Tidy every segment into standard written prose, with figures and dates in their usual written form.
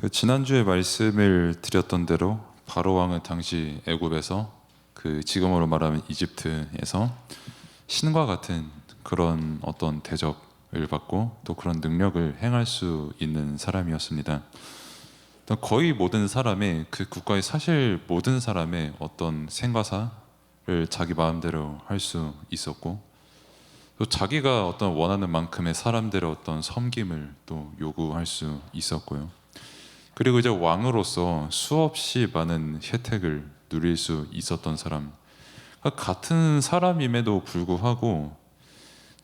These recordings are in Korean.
지난주에 말씀을 드렸던 대로 바로 왕은 당시 애굽에서 지금으로 말하면 이집트에서 신과 같은 그런 어떤 대접을 받고 또 그런 능력을 행할 수 있는 사람이었습니다. 거의 모든 사람의 그 국가의 사실 모든 사람의 어떤 생과사를 자기 마음대로 할 수 있었고 또 자기가 어떤 원하는 만큼의 사람들의 어떤 섬김을 또 요구할 수 있었고요. 그리고 이제 왕으로서 수없이 많은 혜택을 누릴 수 있었던 사람, 그러니까 같은 사람임에도 불구하고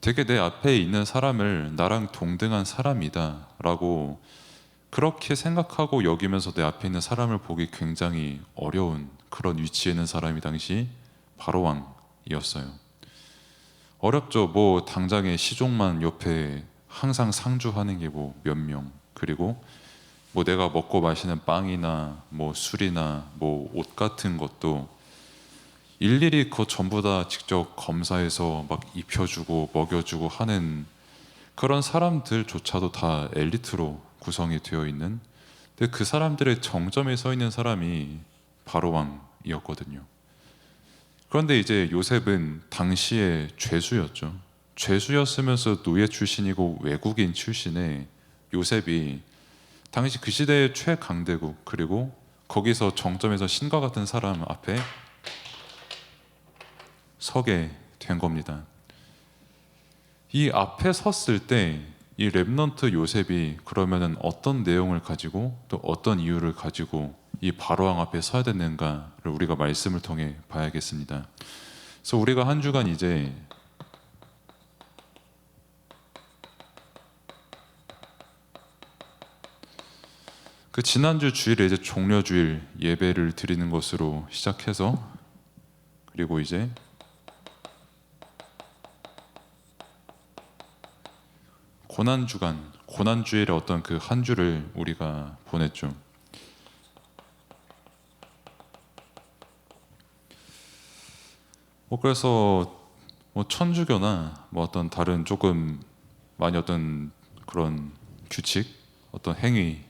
되게 내 앞에 있는 사람을 나랑 동등한 사람이다 라고 그렇게 생각하고 여기면서 내 앞에 있는 사람을 보기 굉장히 어려운 그런 위치에 있는 사람이 당시 바로 왕이었어요. 어렵죠. 뭐 당장에 시종만 옆에 항상 상주하는 게 뭐 몇 명, 그리고 뭐 내가 먹고 마시는 빵이나 뭐 술이나 뭐 옷 같은 것도 일일이 그거 전부 다 직접 검사해서 막 입혀주고 먹여주고 하는 그런 사람들조차도 다 엘리트로 구성이 되어 있는, 근데 그 사람들의 정점에 서 있는 사람이 바로 왕이었거든요. 그런데 이제 요셉은 당시에 죄수였죠. 죄수였으면서 노예 출신이고 외국인 출신의 요셉이 당시 그 시대의 최강대국, 그리고 거기서 정점에서 신과 같은 사람 앞에 서게 된 겁니다. 이 앞에 섰을 때 이 렘넌트 요셉이 그러면은 어떤 내용을 가지고 또 어떤 이유를 가지고 이 바로왕 앞에 서야 되는가를 우리가 말씀을 통해 봐야겠습니다. 그래서 우리가 한 주간 이제 지난주 주일에 이제 종려주일 예배를 드리는 것으로 시작해서, 그리고 이제 고난주간, 고난주일의 어떤 그 한 주를 우리가 보냈죠. 그래서 뭐 천주교나 뭐 어떤 다른 조금 많이 어떤 그런 규칙, 어떤 행위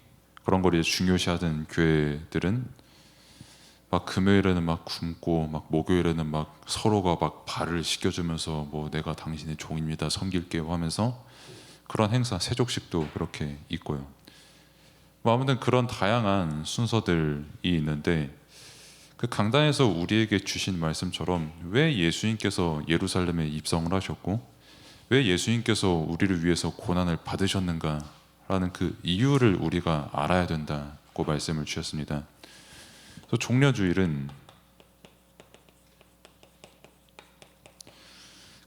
그런 걸 이제 중요시하던 교회들은 막 금요일에는 막 굶고 막 목요일에는 막 서로가 막 발을 씻겨주면서 뭐 내가 당신의 종입니다 섬길게요 하면서 그런 행사, 세족식도 그렇게 있고요. 뭐 아무튼 그런 다양한 순서들이 있는데 그 강단에서 우리에게 주신 말씀처럼 왜 예수님께서 예루살렘에 입성을 하셨고 왜 예수님께서 우리를 위해서 고난을 받으셨는가라는 그 이유를 우리가 알아야 된다고 말씀을 주셨습니다. 그래서 종려주일은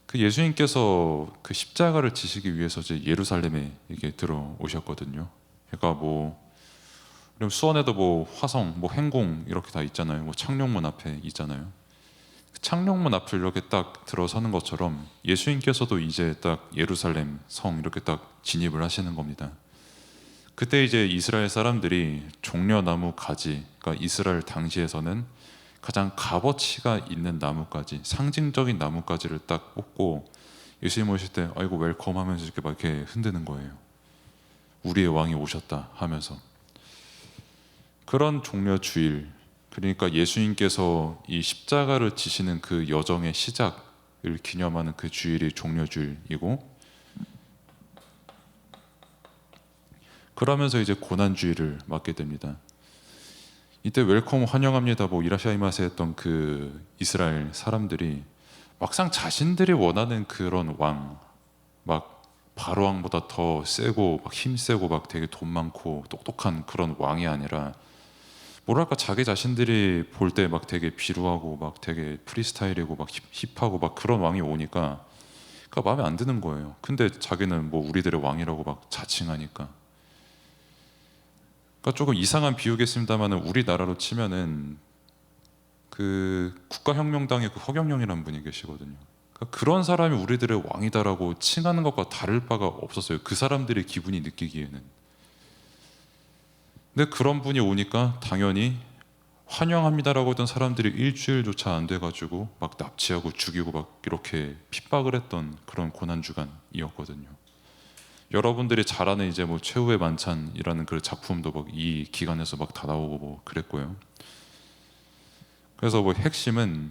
그 예수님께서 그 십자가를 지시기 위해서 이제 예루살렘에 이게 들어오셨거든요. 그러니까 뭐 수원에도 뭐 화성, 뭐 행궁 이렇게 다 있잖아요. 뭐 창룡문 앞에 있잖아요. 창룡문 앞을 이렇게 딱 들어서는 것처럼 예수님께서도 이제 딱 예루살렘 성 이렇게 딱 진입을 하시는 겁니다. 그때 이제 이스라엘 사람들이 종려나무 가지, 그러니까 이스라엘 당시에서는 가장 값어치가 있는 나뭇가지, 상징적인 나뭇가지를 딱 뽑고 예수님 오실 때 아이고 웰컴 하면서 이렇게 막 이렇게 흔드는 거예요. 우리의 왕이 오셨다 하면서. 그런 종려 주일, 그러니까 예수님께서 이 십자가를 지시는 그 여정의 시작을 기념하는 그 주일이 종려 주일이고, 그러면서 이제 고난 주일을 맞게 됩니다. 이때 웰컴 환영합니다 뭐 이라샤이마세 했던 그 이스라엘 사람들이 막상 자신들이 원하는 그런 왕, 막 바로 왕보다 더 세고 막 힘세고 막 되게 돈 많고 똑똑한 그런 왕이 아니라 뭐랄까 자기 자신들이 볼 때 막 되게 비루하고 막 되게 프리스타일이고 막 힙하고 막 그런 왕이 오니까 그러니까 마음에 안 드는 거예요. 근데 자기는 뭐 우리들의 왕이라고 막 자칭하니까. 그러니까 조금 이상한 비유겠습니다만은 우리나라로 치면은 그 국가혁명당의 그 허경영이라는 분이 계시거든요. 그러니까 그런 사람이 우리들의 왕이다라고 칭하는 것과 다를 바가 없었어요. 그 사람들의 기분이 느끼기에는. 근데 그런 분이 오니까 당연히 환영합니다라고 했던 사람들이 일주일조차 안 돼가지고 막 납치하고 죽이고 막 이렇게 핍박을 했던 그런 고난주간이었거든요. 여러분들이 잘 아는 이제 뭐 최후의 만찬이라는 그 작품도 막 이 기간에서 막 다 나오고 뭐 그랬고요. 그래서 뭐 핵심은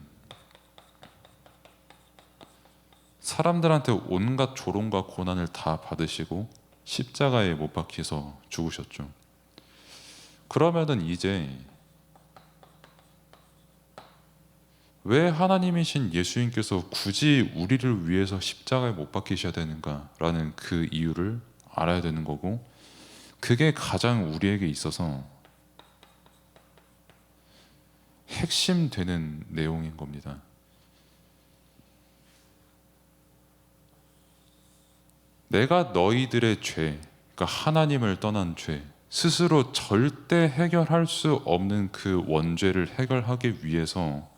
사람들한테 온갖 조롱과 고난을 다 받으시고 십자가에 못 박혀서 죽으셨죠. 그러면은 이제 왜 하나님이신 예수님께서 굳이 우리를 위해서 십자가에 못 박히셔야 되는가라는 그 이유를 알아야 되는 거고, 그게 가장 우리에게 있어서 핵심 되는 내용인 겁니다. 내가 너희들의 죄, 그러니까 하나님을 떠난 죄, 스스로 절대 해결할 수 없는 그 원죄를 해결하기 위해서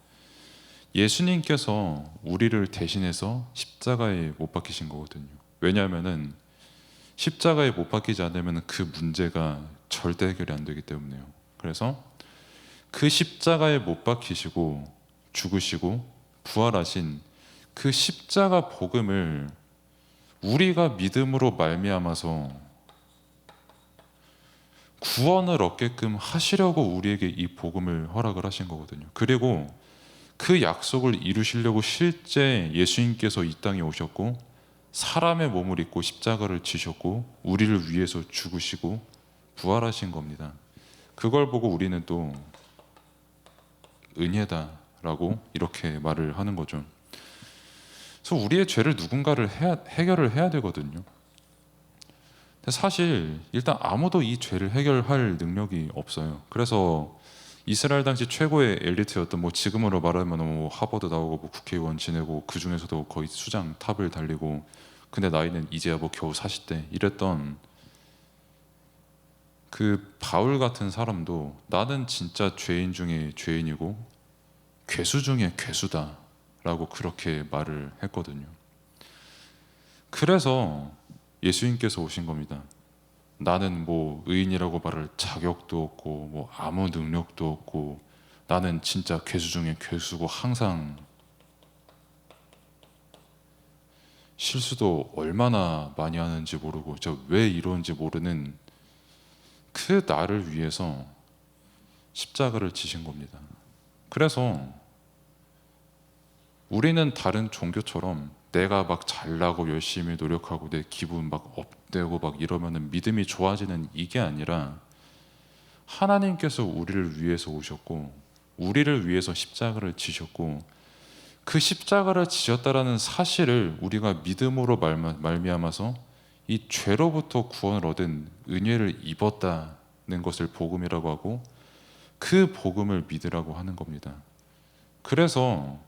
예수님께서 우리를 대신해서 십자가에 못 박히신 거거든요. 왜냐하면은 십자가에 못 박히지 않으면 그 문제가 절대 해결이 안 되기 때문에요. 그래서 그 십자가에 못 박히시고 죽으시고 부활하신 그 십자가 복음을 우리가 믿음으로 말미암아서 구원을 얻게끔 하시려고 우리에게 이 복음을 허락을 하신 거거든요. 그리고 그 약속을 이루시려고 실제 예수님께서 이 땅에 오셨고 사람의 몸을 입고 십자가를 지셨고 우리를 위해서 죽으시고 부활하신 겁니다. 그걸 보고 우리는 또 은혜다라고 이렇게 말을 하는 거죠. 그래서 우리의 죄를 누군가를 해결을 해야 되거든요. 근데 사실 일단 아무도 이 죄를 해결할 능력이 없어요. 그래서 이스라엘 당시 최고의 엘리트였던 뭐 지금으로 말하면 뭐 하버드 나오고 뭐 국회의원 지내고 그 중에서도 거의 수장 탑을 달리고 근데 나이는 이제야 뭐 겨우 40대 이랬던 그 바울 같은 사람도 나는 진짜 죄인 중에 죄인이고 괴수 중에 괴수다라고 그렇게 말을 했거든요. 그래서 예수님께서 오신 겁니다. 나는 뭐 의인이라고 말할 자격도 없고 뭐 아무 능력도 없고 나는 진짜 괴수 중에 괴수고 항상 실수도 얼마나 많이 하는지 모르고 저 왜 이러는지 모르는 그 나를 위해서 십자가를 지신 겁니다. 그래서 우리는 다른 종교처럼 내가 막 잘나고 열심히 노력하고 내 기분 막 업되고 막 이러면은 믿음이 좋아지는 이게 아니라 하나님께서 우리를 위해서 오셨고 우리를 위해서 십자가를 지셨고 그 십자가를 지셨다라는 사실을 우리가 믿음으로 말미암아서 이 죄로부터 구원을 얻은 은혜를 입었다는 것을 복음이라고 하고 그 복음을 믿으라고 하는 겁니다. 그래서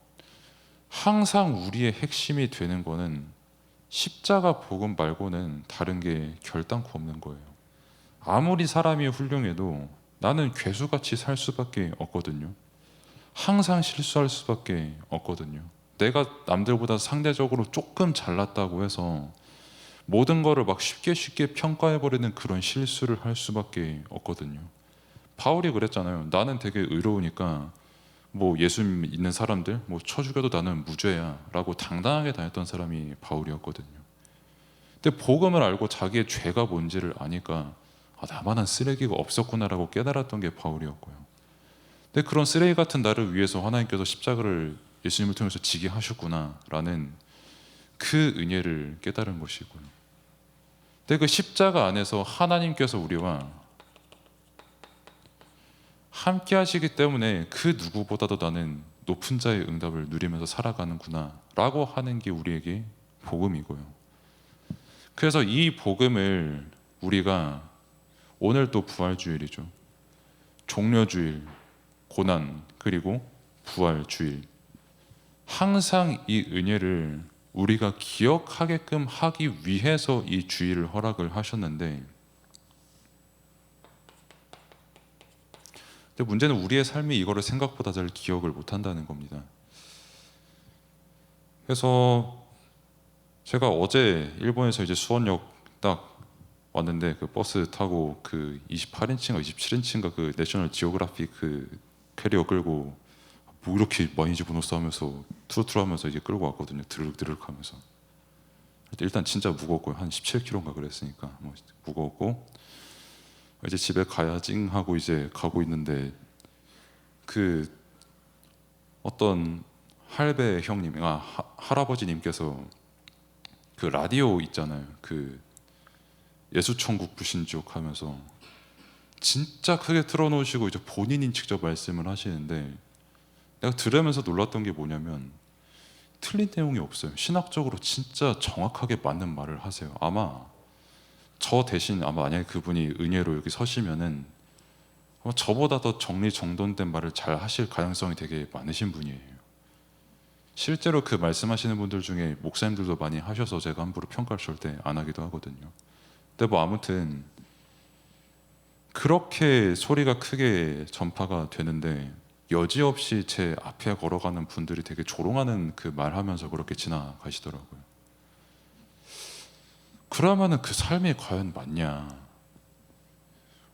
항상 우리의 핵심이 되는 거는 십자가 복음 말고는 다른 게 결단코 없는 거예요. 아무리 사람이 훌륭해도 나는 괴수같이 살 수밖에 없거든요. 항상 실수할 수밖에 없거든요. 내가 남들보다 상대적으로 조금 잘났다고 해서 모든 거를 막 쉽게 평가해버리는 그런 실수를 할 수밖에 없거든요. 바울이 그랬잖아요. 나는 되게 의로우니까 뭐 예수 믿는 사람들 뭐 쳐 죽여도 나는 무죄야 라고 당당하게 다녔던 사람이 바울이었거든요. 근데 복음을 알고 자기의 죄가 뭔지를 아니까 나만한 쓰레기가 없었구나라고 깨달았던 게 바울이었고요. 근데 그런 쓰레기 같은 나를 위해서 하나님께서 십자가를 예수님을 통해서 지게 하셨구나라는 그 은혜를 깨달은 것이고요. 근데 그 십자가 안에서 하나님께서 우리와 함께 하시기 때문에 그 누구보다도 나는 높은 자의 응답을 누리면서 살아가는구나 라고 하는 게 우리에게 복음이고요. 그래서 이 복음을 우리가 오늘 또 부활주일이죠. 종려주일, 고난, 그리고 부활주일 항상 이 은혜를 우리가 기억하게끔 하기 위해서 이 주일을 허락을 하셨는데 근데 문제는 우리의 삶이 이거를 생각보다 잘 기억을 못한다는 겁니다. 그래서 제가 어제 일본에서 이제 수원역 딱 왔는데 그 버스 타고 그 28인치인가 27인치인가 그 내셔널 지오그래픽 그 캐리어 끌고 뭐 이렇게 많이 집어넣었어 하면서 투루투루 하면서 이제 끌고 왔거든요. 드르륵 하면서 일단 진짜 무거웠고요. 한 17kg인가 그랬으니까 뭐 무거웠고 이제 집에 가야 찡 하고 이제 가고 있는데 그 어떤 할배 형님, 할아버지님께서 그 라디오 있잖아요. 그 예수천국 부신족 하면서 진짜 크게 틀어놓으시고 이제 본인이 직접 말씀을 하시는데 내가 들으면서 놀랐던 게 뭐냐면 틀린 내용이 없어요. 신학적으로 진짜 정확하게 맞는 말을 하세요. 아마 저 대신 아마 만약에 그분이 은혜로 여기 서시면은 아마 저보다 더 정리정돈된 말을 잘 하실 가능성이 되게 많으신 분이에요. 실제로 그 말씀하시는 분들 중에 목사님들도 많이 하셔서 제가 함부로 평가를 절대 안 하기도 하거든요. 근데 뭐 아무튼 그렇게 소리가 크게 전파가 되는데 여지없이 제 앞에 걸어가는 분들이 되게 조롱하는 그 말하면서 그렇게 지나가시더라고요. 그러면은 그 삶이 과연 맞냐?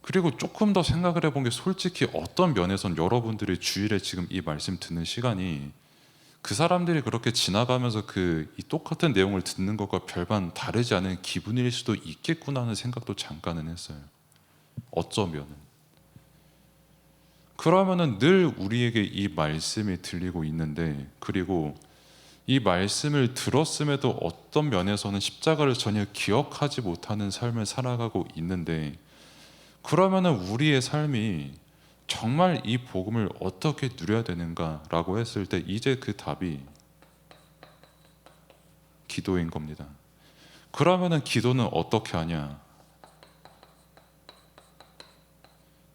그리고 조금 더 생각을 해본 게 솔직히 어떤 면에선 여러분들이 주일에 지금 이 말씀 듣는 시간이 그 사람들이 그렇게 지나가면서 이 똑같은 내용을 듣는 것과 별반 다르지 않은 기분일 수도 있겠구나 하는 생각도 잠깐은 했어요. 어쩌면은. 그러면은 늘 우리에게 이 말씀이 들리고 있는데 그리고 이 말씀을 들었음에도 어떤 면에서는 십자가를 전혀 기억하지 못하는 삶을 살아가고 있는데 그러면은 우리의 삶이 정말 이 복음을 어떻게 누려야 되는가라고 했을 때 이제 그 답이 기도인 겁니다. 그러면은 기도는 어떻게 하냐?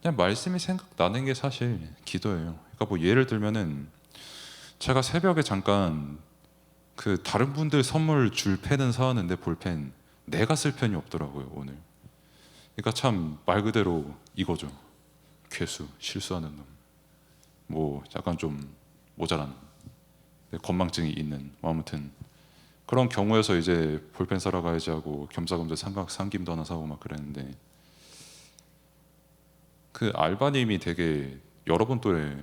그냥 말씀이 생각나는 게 사실 기도예요. 그러니까 뭐 예를 들면은 제가 새벽에 잠깐 그 다른 분들 선물 줄 펜은 사왔는데 볼펜 내가 쓸 펜이 없더라고요 오늘. 그러니까 참 말 그대로 이거죠. 괴수, 실수하는 놈. 뭐 약간 좀 모자란 건망증이 있는 뭐 아무튼 그런 경우에서 이제 볼펜 사러 가야지 하고 겸사겸사 삼김도 하나 사고 막 그랬는데 그 알바님이 되게 여러 분 또래였던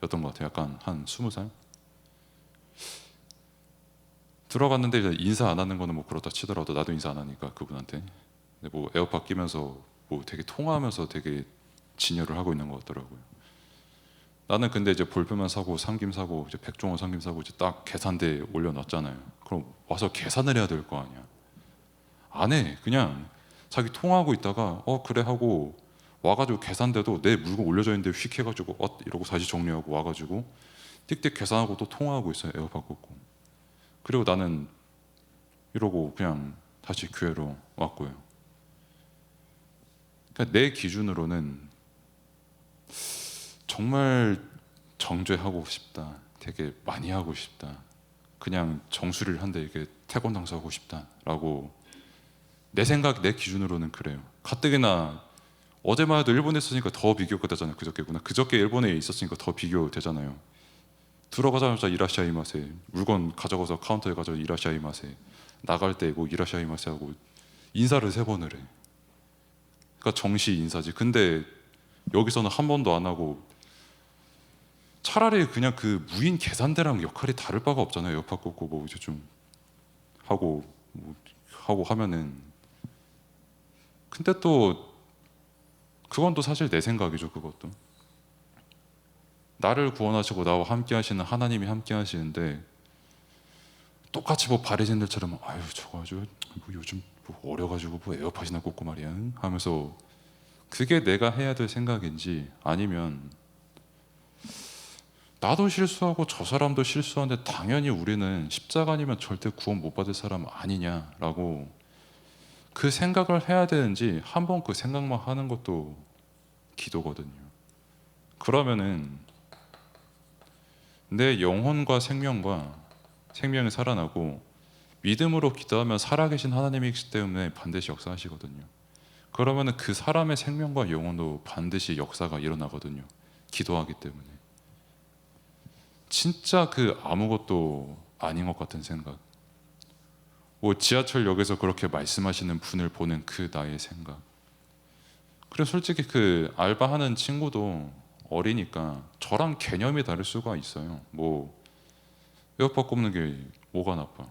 것 같아요. 약간 한 20살 들어갔는데 이제 인사 안 하는 거는 뭐 그렇다 치더라도 나도 인사 안 하니까 그분한테 근데 뭐 에어팟 끼면서 뭐 되게 통화하면서 되게 진열을 하고 있는 것 같더라고요. 나는 근데 이제 볼펜만 사고 삼김 사고 이제 백종원 삼김 사고 이제 딱 계산대에 올려놨잖아요. 그럼 와서 계산을 해야 될 거 아니야. 안 해. 그냥 자기 통화하고 있다가 그래 하고 와가지고 계산대도 내 물건 올려져 있는데 휙 해가지고 이러고 다시 정리하고 와가지고 띡띡 계산하고 또 통화하고 있어요. 에어팟 꽂고. 그리고 나는 이러고 그냥 다시 교회로 왔고요. 그러니까 내 기준으로는 정말 정죄하고 싶다. 되게 많이 하고 싶다. 그냥 정수리를 한데 이게 태권 당사하고 싶다라고 내 생각, 내 기준으로는 그래요. 가뜩이나 어제만 해도 일본에 있었으니까 더 비교가 되잖아요. 그저께구나. 그저께 일본에 있었으니까 더 비교되잖아요. 들어가자마자 이라시아이마세 물건 가져가서 카운터에 가져서 이라시아이마세 나갈 때 뭐 이라시아이마세 하고 인사를 3번을 해. 그러니까 정시 인사지. 근데 여기서는 한 번도 안 하고 차라리 그냥 그 무인 계산대랑 역할이 다를 바가 없잖아요. 옆에 꽂고 뭐 이제 좀 하고 뭐 하고 하면은 근데 또 그건 또 사실 내 생각이죠. 그것도 나를 구원하시고 나와 함께 하시는 하나님이 함께 하시는데 똑같이 뭐 바리새인들처럼 아유 저거 아주 뭐 요즘 뭐 어려가지고 뭐 에어팟이나 꽂고 말이야 하면서 그게 내가 해야 될 생각인지 아니면 나도 실수하고 저 사람도 실수하는데 당연히 우리는 십자가 아니면 절대 구원 못 받을 사람 아니냐라고 그 생각을 해야 되는지 한번 그 생각만 하는 것도 기도거든요. 그러면은 내 영혼과 생명이 살아나고 믿음으로 기도하면 살아계신 하나님이기 때문에 반드시 역사하시거든요. 그러면은 그 사람의 생명과 영혼도 반드시 역사가 일어나거든요. 기도하기 때문에. 진짜 그 아무것도 아닌 것 같은 생각. 뭐 지하철역에서 그렇게 말씀하시는 분을 보는 그 나의 생각. 그리고 솔직히 그 알바하는 친구도 어리니까 저랑 개념이 다를 수가 있어요. 뭐 에어팟 꼽는 게 뭐가 나빠?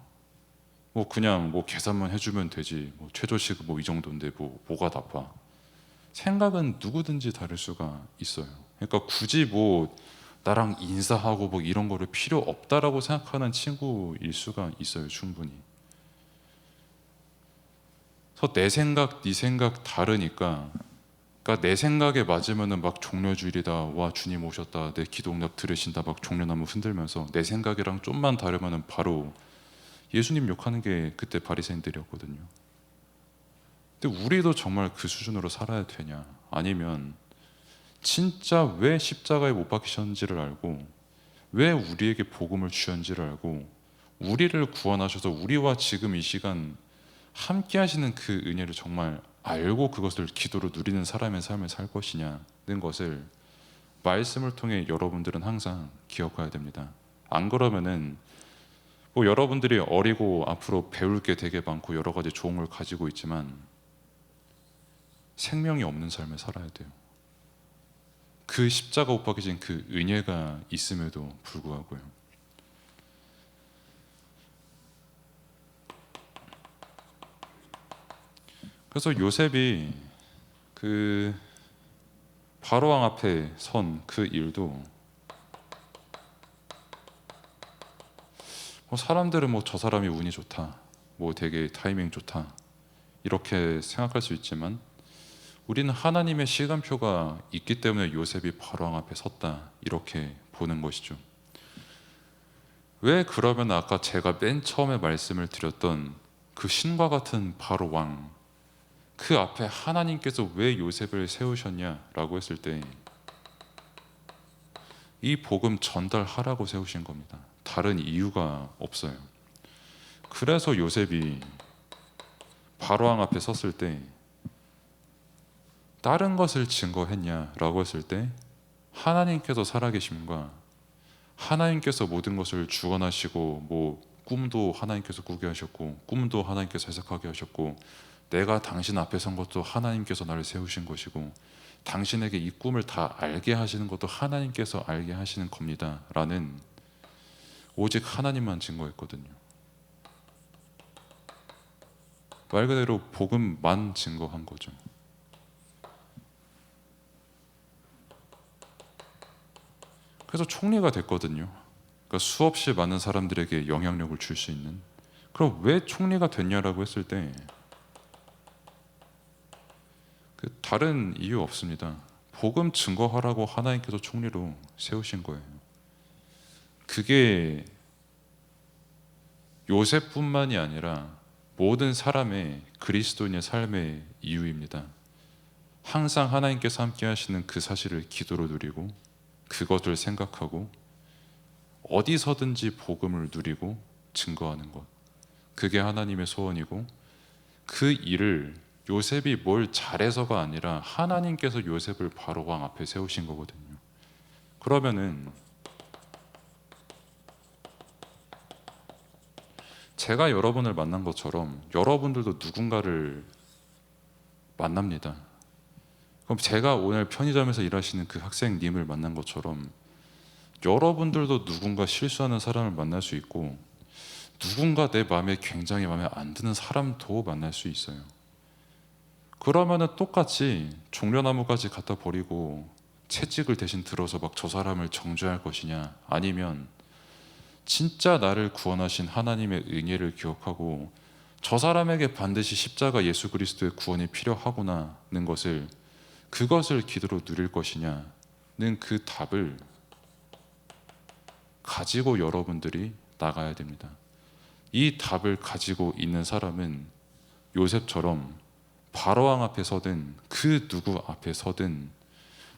뭐 그냥 뭐 계산만 해주면 되지, 뭐 최저시급 뭐 이 정도인데 뭐가 나빠. 생각은 누구든지 다를 수가 있어요. 그러니까 굳이 뭐 나랑 인사하고 뭐 이런 거를 필요 없다라고 생각하는 친구일 수가 있어요, 충분히. 그래서 내 생각, 네 생각 다르니까, 그러니까 내 생각에 맞으면은 막 종려주일이다, 와 주님 오셨다, 내 기도 응답 들으신다, 막 종려나무 흔들면서, 내 생각이랑 좀만 다르면은 바로 예수님 욕하는 게 그때 바리새인들이었거든요. 근데 우리도 정말 그 수준으로 살아야 되냐? 아니면 진짜 왜 십자가에 못 박히셨는지를 알고, 왜 우리에게 복음을 주셨는지를 알고, 우리를 구원하셔서 우리와 지금 이 시간 함께 하시는 그 은혜를 정말 알고 그것을 기도로 누리는 사람의 삶을 살 것이냐는 것을 말씀을 통해 여러분들은 항상 기억해야 됩니다. 안 그러면은 뭐 여러분들이 어리고 앞으로 배울 게 되게 많고 여러 가지 조언을 가지고 있지만 생명이 없는 삶을 살아야 돼요. 그 십자가 못 박히신 그 은혜가 있음에도 불구하고요. 그래서 요셉이 그 바로왕 앞에 선 그 일도, 뭐 사람들은 뭐 저 사람이 운이 좋다, 뭐 되게 타이밍 좋다 이렇게 생각할 수 있지만, 우리는 하나님의 시간표가 있기 때문에 요셉이 바로왕 앞에 섰다 이렇게 보는 것이죠. 왜 그러면 아까 제가 맨 처음에 말씀을 드렸던 그 신과 같은 바로왕, 그 앞에 하나님께서 왜 요셉을 세우셨냐라고 했을 때, 이 복음 전달하라고 세우신 겁니다. 다른 이유가 없어요. 그래서 요셉이 바로왕 앞에 섰을 때 다른 것을 증거했냐라고 했을 때, 하나님께서 살아계심과 하나님께서 모든 것을 주관하시고, 뭐 꿈도 하나님께서 꾸게 하셨고 꿈도 하나님께서 해석하게 하셨고, 내가 당신 앞에 선 것도 하나님께서 나를 세우신 것이고, 당신에게 이 꿈을 다 알게 하시는 것도 하나님께서 알게 하시는 겁니다 라는, 오직 하나님만 증거했거든요. 말 그대로 복음만 증거한 거죠. 그래서 총리가 됐거든요. 그러니까 수없이 많은 사람들에게 영향력을 줄 수 있는. 그럼 왜 총리가 됐냐라고 했을 때, 그 다른 이유 없습니다. 복음 증거하라고 하나님께서 총리로 세우신 거예요. 그게 요셉뿐만이 아니라 모든 사람의 그리스도인의 삶의 이유입니다. 항상 하나님께서 함께 하시는 그 사실을 기도로 누리고, 그것을 생각하고, 어디서든지 복음을 누리고 증거하는 것, 그게 하나님의 소원이고, 그 일을 요셉이 뭘 잘해서가 아니라 하나님께서 요셉을 바로왕 앞에 세우신 거거든요. 그러면은 제가 여러분을 만난 것처럼 여러분들도 누군가를 만납니다. 그럼 제가 오늘 편의점에서 일하시는 그 학생님을 만난 것처럼 여러분들도 누군가 실수하는 사람을 만날 수 있고, 누군가 내 마음에 굉장히 마음에 안 드는 사람도 만날 수 있어요. 그러면은 똑같이 종려나무까지 갖다 버리고 채찍을 대신 들어서 막 저 사람을 정죄할 것이냐, 아니면 진짜 나를 구원하신 하나님의 은혜를 기억하고 저 사람에게 반드시 십자가 예수 그리스도의 구원이 필요하구나는 것을, 그것을 기도로 누릴 것이냐는 그 답을 가지고 여러분들이 나가야 됩니다. 이 답을 가지고 있는 사람은 요셉처럼 바로왕 앞에 서든 그 누구 앞에 서든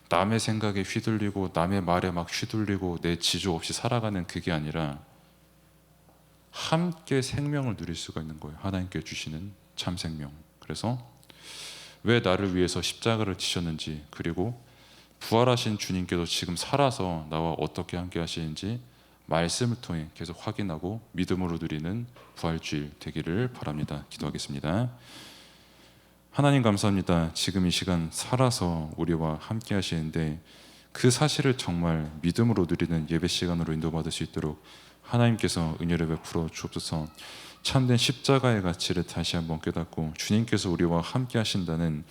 남의 생각에 휘둘리고 남의 말에 막 휘둘리고 내 지조 없이 살아가는 그게 아니라 함께 생명을 누릴 수가 있는 거예요. 하나님께 주시는 참 생명. 그래서 왜 나를 위해서 십자가를 지셨는지, 그리고 부활하신 주님께서 지금 살아서 나와 어떻게 함께 하시는지 말씀을 통해 계속 확인하고 믿음으로 누리는 부활주일 되기를 바랍니다. 기도하겠습니다. 하나님 감사합니다. 지금 이 시간 살아서 우리와 함께 하시는데, 그 사실을 정말 믿음으로 누리는 예배 시간으로 인도받을 수 있도록 하나님께서 은혜를 베풀어 주옵소서. 참된 십자가의 가치를 다시 한번 깨닫고 주님께서 우리와 함께 하신다는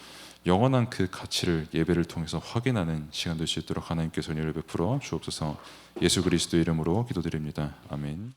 영원한 그 가치를 예배를 통해서 확인하는 시간 될 수 있도록 하나님께서 은혜를 베풀어 주옵소서. 예수 그리스도 이름으로 기도드립니다. 아멘.